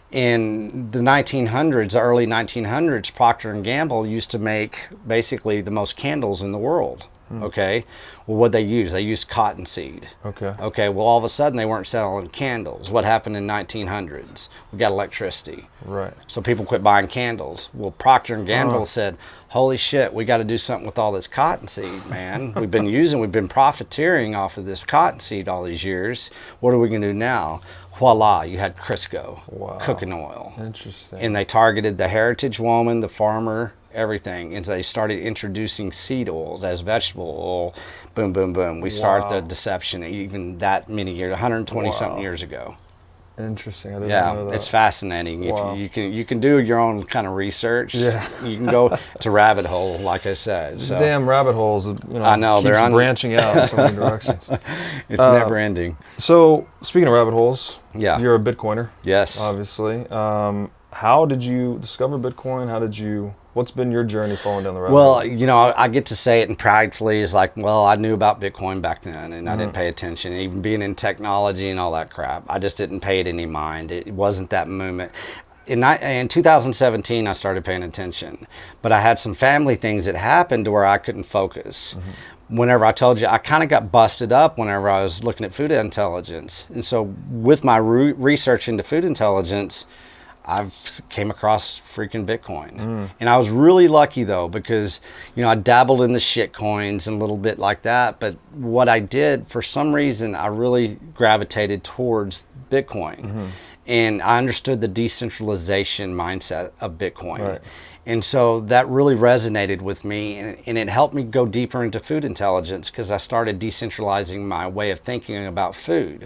S2: In the 1900s, the early 1900s, Procter & Gamble used to make basically the most candles in the world. Okay. Well, what they use? They used cottonseed. Okay. Well, all of a sudden they weren't selling candles. What happened in 1900s? We got electricity. Right. So people quit buying candles. Well, Procter & Gamble said, "Holy shit, we got to do something with all this cottonseed, man. We've been profiteering off of this cottonseed all these years. What are we going to do now?" Voila, you had Crisco, cooking oil. Interesting. And they targeted the heritage woman, the farmer, everything. And so they started introducing seed oils as vegetable oil. Boom, boom, boom. We started the deception even that many years, 120 something years ago.
S3: Interesting. I didn't know that.
S2: It's fascinating. Wow. You can do your own kind of research. Yeah. You can go to rabbit hole, like I said.
S3: These damn rabbit holes,
S2: I know,
S3: they're branching out in so many directions.
S2: It's never ending.
S3: So speaking of rabbit holes, you're a Bitcoiner.
S2: Yes.
S3: Obviously. How did you discover Bitcoin? What's been your journey falling down the rabbit hole?
S2: Well, I get to say it and pridefully is like, I knew about Bitcoin back then and I didn't pay attention. Even being in technology and all that crap, I just didn't pay it any mind. It wasn't that moment. In 2017, I started paying attention, but I had some family things that happened to where I couldn't focus. Whenever I told you, I kind of got busted up whenever I was looking at food intelligence. And so with my research into food intelligence, I've came across freaking Bitcoin. And I was really lucky though, because, I dabbled in the shit coins and a little bit like that. But what I did, for some reason, I really gravitated towards Bitcoin. And I understood the decentralization mindset of Bitcoin. Right. And so that really resonated with me, and it helped me go deeper into food intelligence because I started decentralizing my way of thinking about food.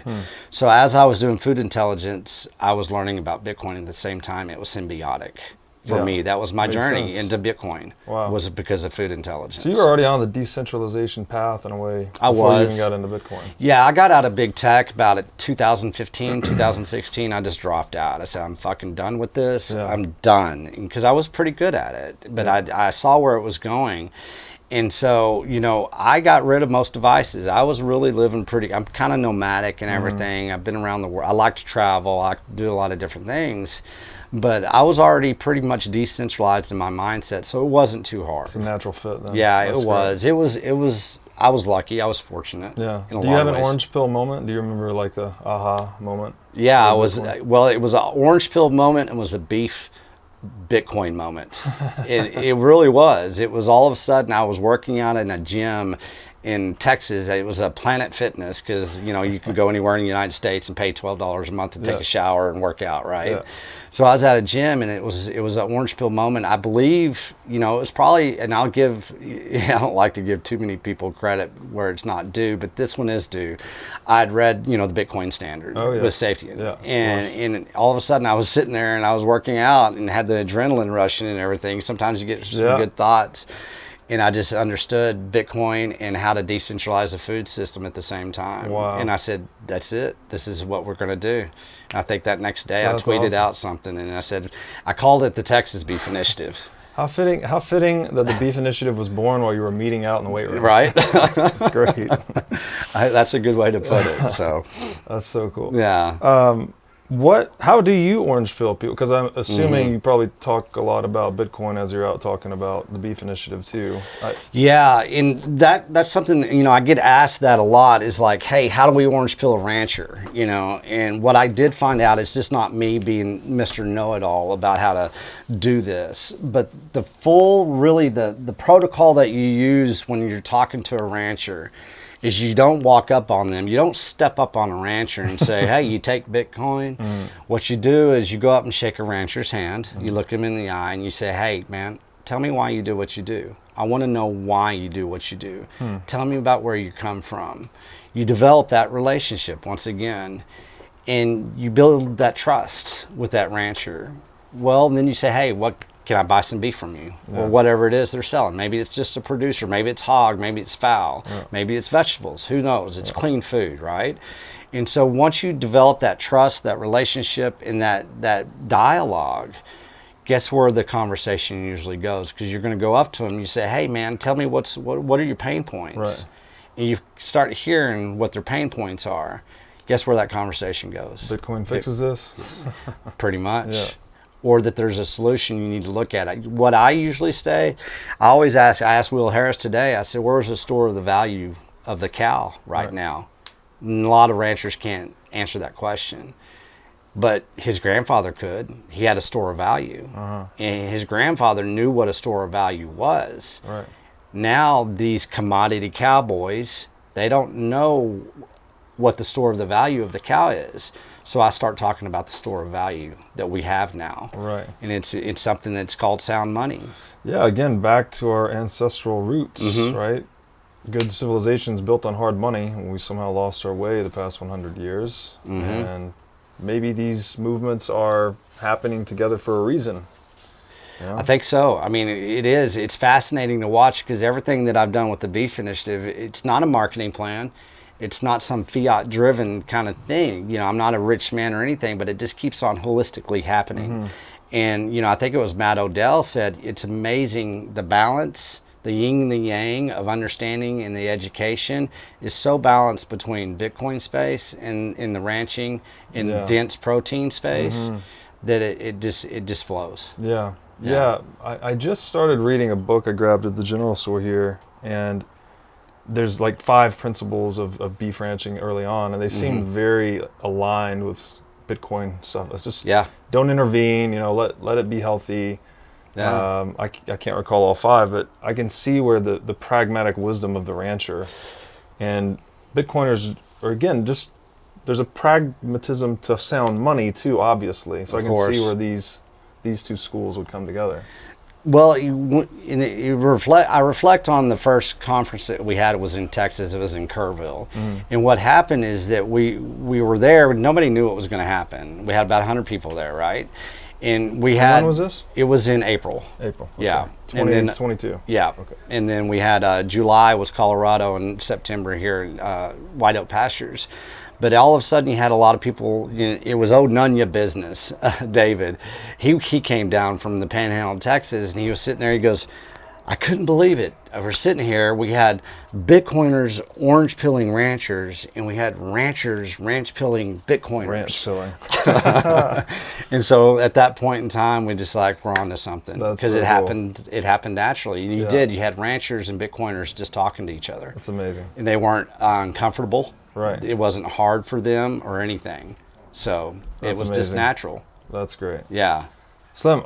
S2: So as I was doing food intelligence, I was learning about Bitcoin at the same time. It was symbiotic. For me, that was my journey into Bitcoin. Was because of food intelligence.
S3: So you were already on the decentralization path in a way before you even got into Bitcoin.
S2: Yeah, I got out of big tech about 2015, 2016. I just dropped out. I said, I'm fucking done with this. I'm done. Because I was pretty good at it. But I saw where it was going. And so, I got rid of most devices. I was really living I'm kind of nomadic and everything. I've been around the world. I like to travel. I like to do a lot of different things. But I was already pretty much decentralized in my mindset, so it wasn't too hard.
S3: It's a natural fit then.
S2: Yeah, it was. It was. I was lucky. I was fortunate.
S3: Yeah. Do you have an orange pill moment? Do you remember like the aha moment?
S2: Yeah, I was. Well, it was an orange pill moment and was a beef Bitcoin moment. It really was. It was all of a sudden I was working out in a gym in Texas. It was a Planet Fitness because you can go anywhere in the United States and pay $12 a month to take a shower and work out, right? So I was at a gym and it was an orange pill moment. I believe it was probably, and I don't like to give too many people credit where it's not due, but this one is due. I'd read the Bitcoin standard with safety, and all of a sudden I was sitting there and I was working out and had the adrenaline rushing and everything. Sometimes you get some good thoughts. And I just understood Bitcoin and how to decentralize the food system at the same time. Wow. And I said, that's it. This is what we're going to do. And I think that next day I tweeted out something and I said, I called it the Texas Beef Initiative.
S3: How fitting that the Beef Initiative was born while you were meeting out in the weight room.
S2: Right?
S3: That's great.
S2: That's a good way to put it. So,
S3: That's so cool.
S2: yeah.
S3: How do you orange pill people? Because I'm assuming you probably talk a lot about Bitcoin as you're out talking about the Beef Initiative too.
S2: Yeah, and that's something, I get asked that a lot, is like, hey, how do we orange peel a rancher? And what I did find out is just not me being Mr. Know-it-all about how to do this, but the protocol that you use when you're talking to a rancher is you don't walk up on them. You don't step up on a rancher and say, hey, you take Bitcoin. What you do is you go up and shake a rancher's hand. You look him in the eye and you say, hey, man, tell me why you do what you do. I want to know why you do what you do. Tell me about where you come from. You develop that relationship once again, and you build that trust with that rancher. Well, then you say, hey, what can I buy some beef from you? Or whatever it is they're selling. Maybe it's just a producer. Maybe it's hog. Maybe it's fowl. Maybe it's vegetables. Who knows? It's clean food, right? And so once you develop that trust, that relationship, and that dialogue, guess where the conversation usually goes? Because you're going to go up to them and you say, hey, man, tell me what are your pain points?
S3: Right.
S2: And you start hearing what their pain points are. Guess where that conversation goes?
S3: Bitcoin fixes this?
S2: Pretty much.
S3: Yeah.
S2: Or that there's a solution you need to look at. What I usually say, I asked Will Harris today, I said, where's the store of the value of the cow right now? And a lot of ranchers can't answer that question. But his grandfather could. He had a store of value. And his grandfather knew what a store of value was.
S3: Right.
S2: Now these commodity cowboys, they don't know what the store of the value of the cow is. So I start talking about the store of value that we have now.
S3: Right.
S2: And it's something that's called sound money.
S3: Yeah, again, back to our ancestral roots, right? Good civilizations built on hard money, and we somehow lost our way the past 100 years. And maybe these movements are happening together for a reason. Yeah.
S2: I think so. I mean, it is. It's fascinating to watch because everything that I've done with the Beef Initiative, it's not a marketing plan. It's not some fiat-driven kind of thing. I'm not a rich man or anything, but it just keeps on holistically happening. And, I think it was Matt Odell said, it's amazing the balance, the yin and the yang of understanding and the education is so balanced between Bitcoin space and in the ranching and dense protein space that it just flows.
S3: Yeah. I just started reading a book I grabbed at the general store here, and there's like 5 principles of beef ranching early on, and they seem very aligned with Bitcoin stuff. It's just don't intervene, let it be healthy. I can't recall all 5, but I can see where the pragmatic wisdom of the rancher and Bitcoiners are, again, just there's a pragmatism to sound money too, obviously. So I can see where these 2 schools would come together.
S2: Well, I reflect on the first conference that we had. It was in Texas. It was in Kerrville. And what happened is that we were there. Nobody knew what was going to happen. We had about 100 people there, right? And we had.
S3: When was this?
S2: It was in April.
S3: April. Okay.
S2: Yeah.
S3: 2022.
S2: Yeah. Okay. And then we had July was Colorado, and September here in White Oak Pastures. But all of a sudden, you had a lot of people. It was old Nunya business. David, he came down from the Panhandle of Texas, and he was sitting there. He goes, I couldn't believe it. We're sitting here. We had Bitcoiners orange pilling ranchers, and we had ranchers ranch pilling Bitcoiners.
S3: Ranch pilling.
S2: And so at that point in time, we just like we're on to something because
S3: it
S2: happened. It happened naturally. You did. You had ranchers and Bitcoiners just talking to each other.
S3: That's amazing.
S2: And they weren't uncomfortable.
S3: Right.
S2: It wasn't hard for them or anything. So it was just natural.
S3: That's great.
S2: Yeah.
S3: Slim,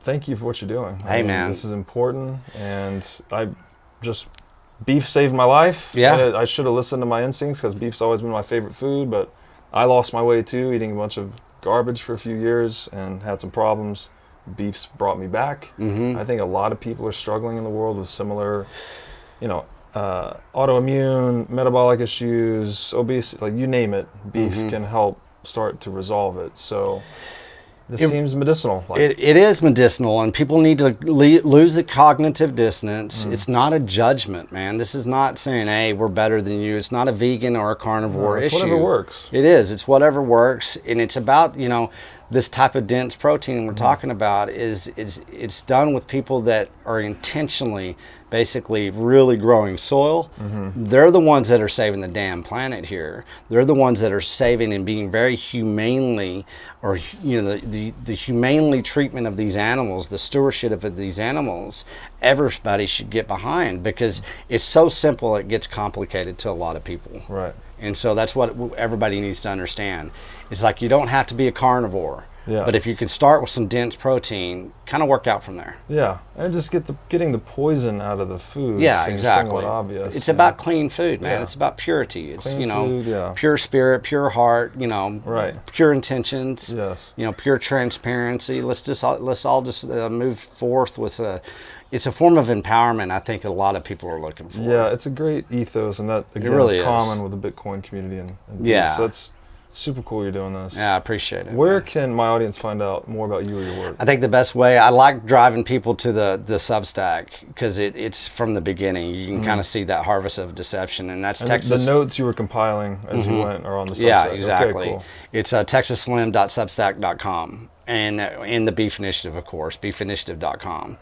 S3: thank you for what you're doing.
S2: Hey, man.
S3: This is important, and beef saved my life.
S2: Yeah.
S3: I should have listened to my instincts because beef's always been my favorite food, but I lost my way too, eating a bunch of garbage for a few years and had some problems. Beef's brought me back. I think a lot of people are struggling in the world with similar, autoimmune, metabolic issues, obesity, like you name it, beef can help start to resolve it. So This seems medicinal.
S2: It is medicinal, and people need to lose the cognitive dissonance. It's not a judgment, man. This is not saying, hey, we're better than you. It's not a vegan or a carnivore
S3: it's
S2: issue.
S3: whatever works.
S2: It is. It's whatever works, and it's about, this type of dense protein we're talking about is it's done with people that are intentionally basically really growing soil. They're the ones that are saving the damn planet here. They're the ones that are saving and being very humanely, or the humanely treatment of these animals, the stewardship of these animals, everybody should get behind, because it's so simple it gets complicated to a lot of people.
S3: Right.
S2: And so that's what everybody needs to understand. It's like, you don't have to be a carnivore.
S3: Yeah.
S2: But if you can start with some dense protein, kind of work out from there.
S3: Yeah, and just getting the poison out of the food.
S2: Yeah,
S3: seems
S2: exactly.
S3: somewhat obvious.
S2: It's about clean food, man.
S3: Yeah.
S2: It's about purity. It's
S3: Clean food, yeah.
S2: pure spirit, pure heart.
S3: Right.
S2: Pure intentions.
S3: Yes.
S2: Pure transparency. Let's all just move forth with a. It's a form of empowerment I think a lot of people are looking for.
S3: Yeah, it's a great ethos, and that again
S2: really
S3: is
S2: is
S3: common with the Bitcoin community and
S2: yeah.
S3: So it's super cool you're doing this.
S2: Yeah, I appreciate it.
S3: Where can my audience find out more about you or your work?
S2: I think the best way, I like driving people to the Substack, because it's from the beginning. You can kind of see that harvest of deception, and that's Texas.
S3: The notes you were compiling as you went are on the Substack.
S2: Yeah, exactly.
S3: Okay, cool.
S2: It's texasslim.substack.com, and in the Beef Initiative, of course, beefinitiative.com.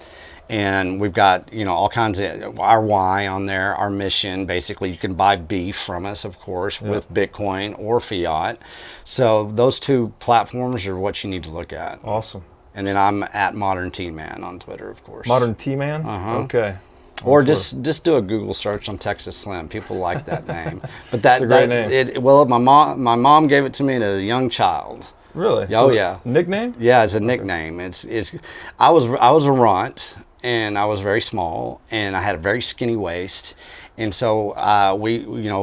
S2: And we've got, all kinds of our why on there, our mission. Basically, you can buy beef from us, of course, with Bitcoin or fiat. So those two platforms are what you need to look at.
S3: Awesome.
S2: And then I'm at Modern Tea Man on Twitter, of course.
S3: Modern Tea Man? Okay.
S2: Or just do a Google search on Texas Slim. People like that name. But that's
S3: a great name.
S2: My mom gave it to me as a young child.
S3: Really?
S2: Oh,
S3: So
S2: yeah.
S3: Nickname?
S2: Yeah, it's a nickname. I was a runt, and I was very small, and I had a very skinny waist. And so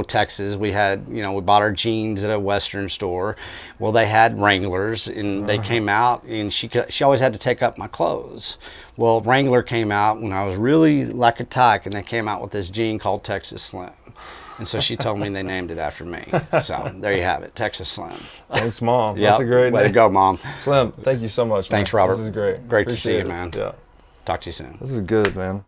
S2: Texas, we had, we bought our jeans at a Western store. Well, they had Wranglers, and they came out, and she always had to take up my clothes. Well, Wrangler came out when I was really like a tyke, and they came out with this jean called Texas Slim. And so she told me they named it after me. So there you have it, Texas Slim.
S3: Thanks, Mom.
S2: Yep.
S3: That's a great
S2: Way
S3: name.
S2: to go, Mom.
S3: Slim, thank you so much, man.
S2: Thanks, Robert.
S3: This is great.
S2: Great to see
S3: Appreciate
S2: you,
S3: it.
S2: man.
S3: Yeah.
S2: Talk to you soon.
S3: This is good, man.